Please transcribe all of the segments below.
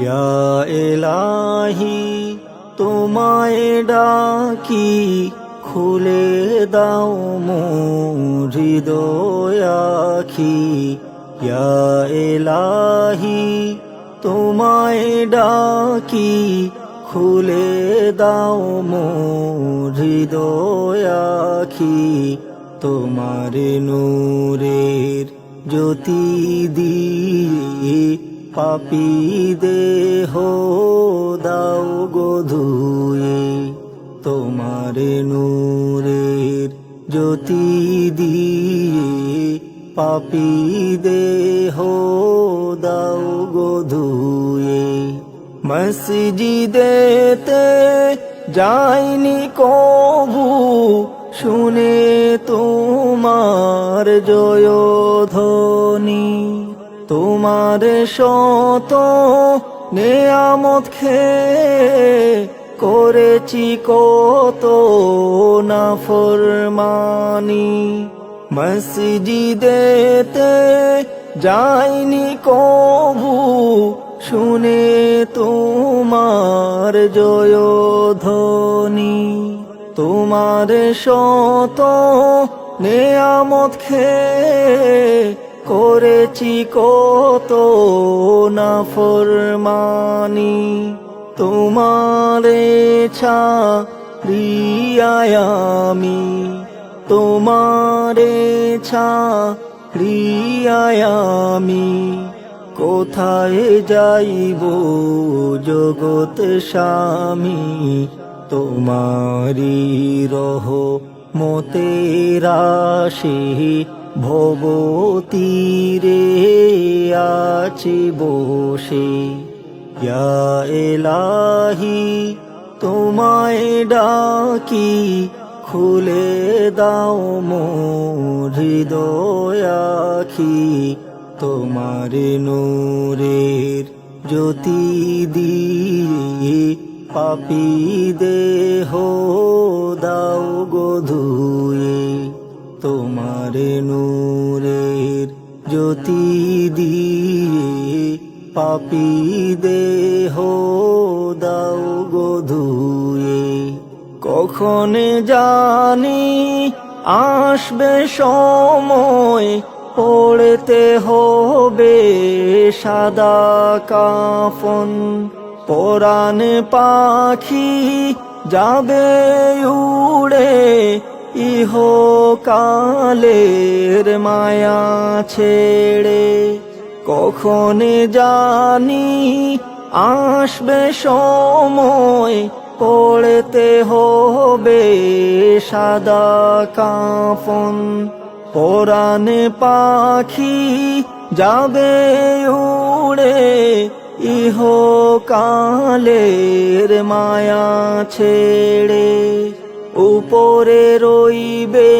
ইয়া ইলাহি তোমায় ডাকি খুলে দাও মোর হৃদয় আখি ইয়া ইলাহি তোমায় ডাকি খুলে দাও মোর হৃদয় আখি তোমার নূরের জ্যোতি দিয়ে পাপী দেহ দাও গো ধুয়ে তোমার নূরের জ্যোতি দিয়ে পাপী দেহ দাও গো ধুয়ে মসজিদেতে যাইনি কবু শুনে তোমার জয়ধ্বনি তোমার শত নেয়ামত খেয়ে করেছি কত নাফরমানি মসজিদেতে যাইনি কবু শুনে তোমার জয়ধ্বনি তোমার শত নেয়ামত খেয়ে করেছি কত নাফরমানি তোমারে ছাড়িয়ায় আমি তোমারে ছাড়িয়ায় আমি কোথায় যাইব জগৎ স্বামী তোমারি রহমতের আশে ভবতীরে আছি বসে ইয়া ইলাহি তোমায় ডাকি খুলে দাও মোর হৃদয় আখি তোমার নূরের জ্যোতি দিয়ে পাপী দেহ দাও গো ধুয়ে তোমার নূরের জ্যোতি দিয়ে পাপী দেহ দাও গো ধুয়ে কখন জানি আসবে সময় পড়তে হবে সাদা কাফন পরাণ পাখি যাবে উড়ে ইহকালের মায়া ছেড়ে কখন জানি আসবে সময় পড়তে হবে সাদা কাফন পরাণ পাখি যাবে উড়ে ইহকালের মায়া ছেড়ে উপরে রইবে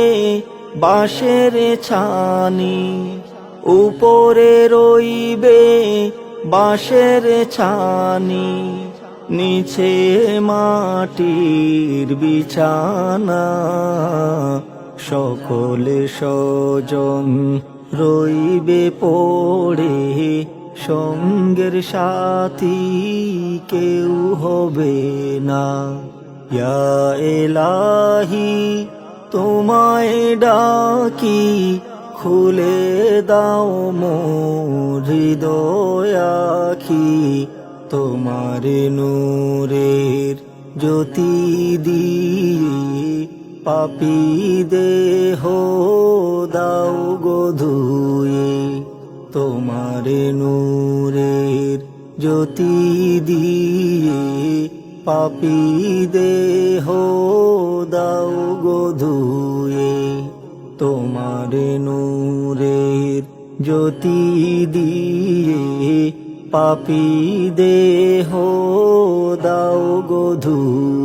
বাঁশের ছানি উপরে রইবে বাঁশের ছানি নিচে মাটির বিছানা সকলে স্বজন রইবে পড়ে সঙ্গের সাথী কেউ হবে না ইয়া ইলাহি তোমায় ডাকি খুলে দাও মোর হৃদয় আখি তোমার নূরের জ্যোতি দিয়ে পাপী দেহ দাও গো ধুয়ে তোমার নূরের জ্যোতি দিয়ে পাপী দেহ দাও গো ধুয়ে তোমার নূরের জ্যোতি দিয়ে পাপী দেহ দাও গো ধুয়ে।